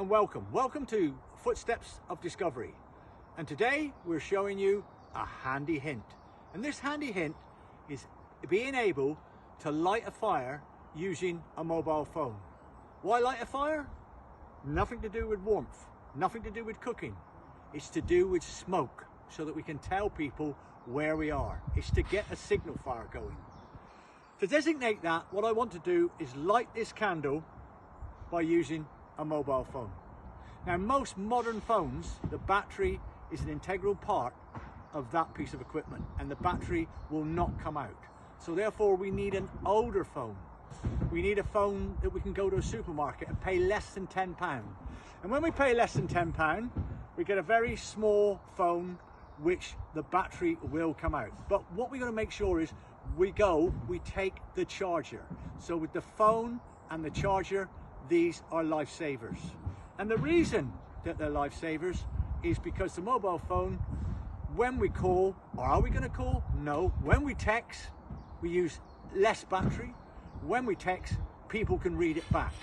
and welcome to Footsteps of Discovery, and today we're showing you a handy hint. And this handy hint is being able to light a fire using a mobile phone. Why light a fire? Nothing to do with warmth, nothing to do with cooking. It's to do with smoke, so that we can tell people where we are. It's to get a signal fire going. To designate that, what I want to do is light this candle by using a mobile phone. Now, most modern phones, the battery is an integral part of that piece of equipment, and the battery will not come out. So therefore we need an older phone. We need a phone that we can go to a supermarket and pay less than £10. And when we pay less than £10, we get a very small phone which the battery will come out. But what we're going to make sure is we take the charger. So with the phone and the charger, these are lifesavers. And the reason that they're lifesavers is because the mobile phone, when we call, or are we going to call? No. When we text, we use less battery. When we text, people can read it back.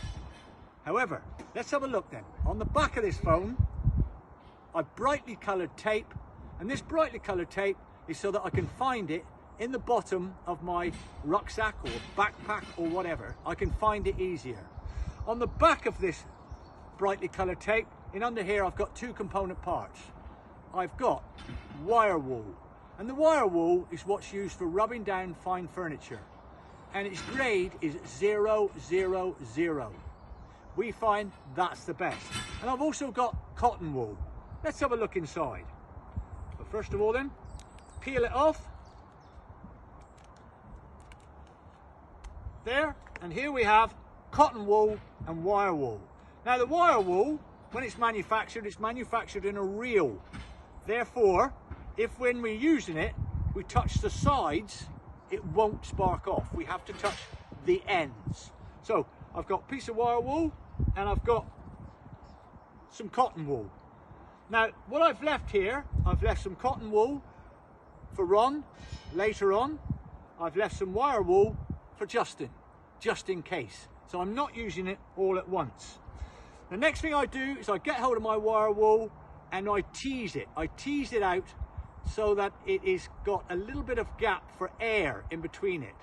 However, let's have a look then. On the back of this phone, I've brightly coloured tape, and this brightly coloured tape is so that I can find it in the bottom of my rucksack or backpack or whatever. I can find it easier. On the back of this brightly coloured tape, in under here, I've got two component parts. I've got wire wool, and the wire wool is what's used for rubbing down fine furniture, and its grade is 000. We find that's the best. And I've also got cotton wool. Let's have a look inside. But first of all then, peel it off. There, and here we have cotton wool and wire wool. Now the wire wool, when it's manufactured in a reel. Therefore, if when we're using it, we touch the sides, it won't spark off. We have to touch the ends. So I've got a piece of wire wool and I've got some cotton wool. Now what I've left here, I've left some cotton wool for Ron later on. I've left some wire wool for Justin, just in case. So I'm not using it all at once. The next thing I do is I get hold of my wire wool and I tease it. I tease it out so that it is got a little bit of gap for air in between it.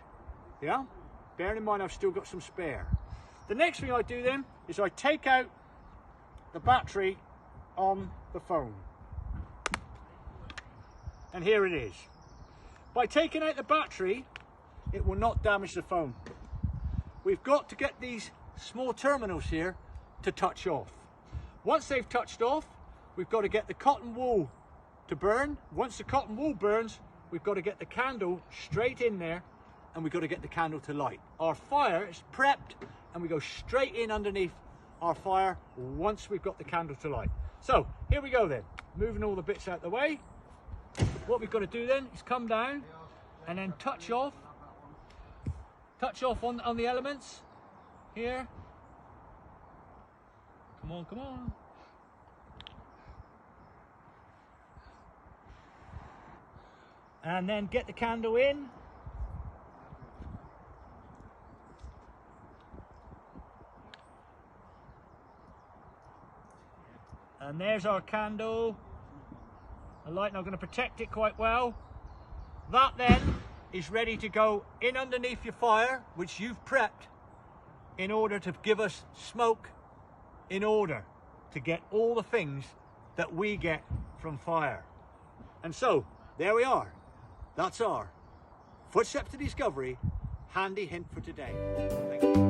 Yeah? Bearing in mind I've still got some spare. The next thing I do then is I take out the battery on the phone. And here it is. By taking out the battery, it will not damage the phone. We've got to get these small terminals here to touch off. Once they've touched off, we've got to get the cotton wool to burn. Once the cotton wool burns, we've got to get the candle straight in there, and we've got to get the candle to light. Our fire is prepped, and we go straight in underneath our fire once we've got the candle to light. So here we go then, moving all the bits out the way. What we've got to do then is come down and then touch off on the elements here. Come on, come on. And then get the candle in. And there's our candle. The light, I'm going to protect it quite well. That then is ready to go in underneath your fire, which you've prepped in order to give us smoke, in order to get all the things that we get from fire. And so there we are. That's our Footsteps to Discovery handy hint for today. Thank you.